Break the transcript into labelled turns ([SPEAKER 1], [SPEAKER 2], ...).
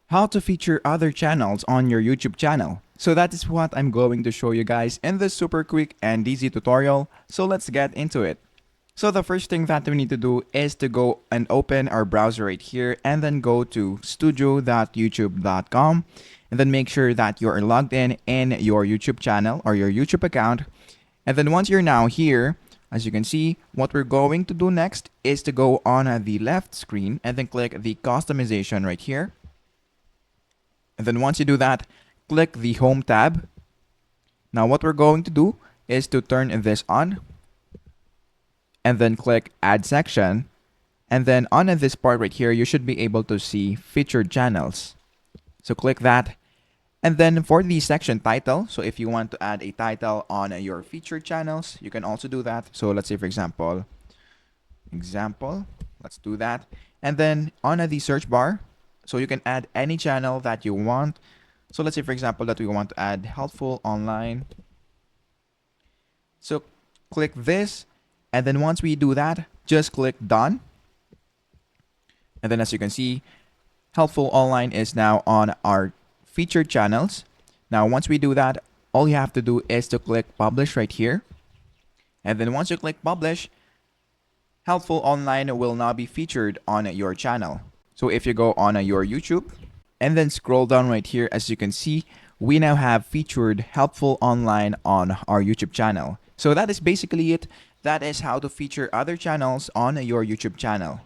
[SPEAKER 1] how to feature other channels on your YouTube channel. So that is what I'm going to show you guys in this super quick and easy tutorial. So let's get into it. So the first thing that we need to do is to go and open our browser right here and then go to studio.youtube.com and then make sure that you are logged in your YouTube channel or your YouTube account. And then once you're now here, as you can see, what we're going to do next is to go on the left screen and then click the customization right here. And then once you do that, click the Home tab. Now what we're going to do is to turn this on and then click Add Section. And then on this part right here, you should be able to see Featured Channels. So click that. And then for the section title, so if you want to add a title on your featured channels, you can also do that. So let's say, for example, let's do that. And then on the search bar, so you can add any channel that you want. So let's say, for example, that we want to add helpful online. So click this. And then once we do that, just click done. And then as you can see, helpful online is now on our featured channels. Now, once we do that, all you have to do is to click publish right here. And then once you click publish, helpful online will now be featured on your channel. So if you go on your YouTube and then scroll down right here, as you can see, we now have featured helpful online on our YouTube channel. So that is basically it. That is how to feature other channels on your YouTube channel.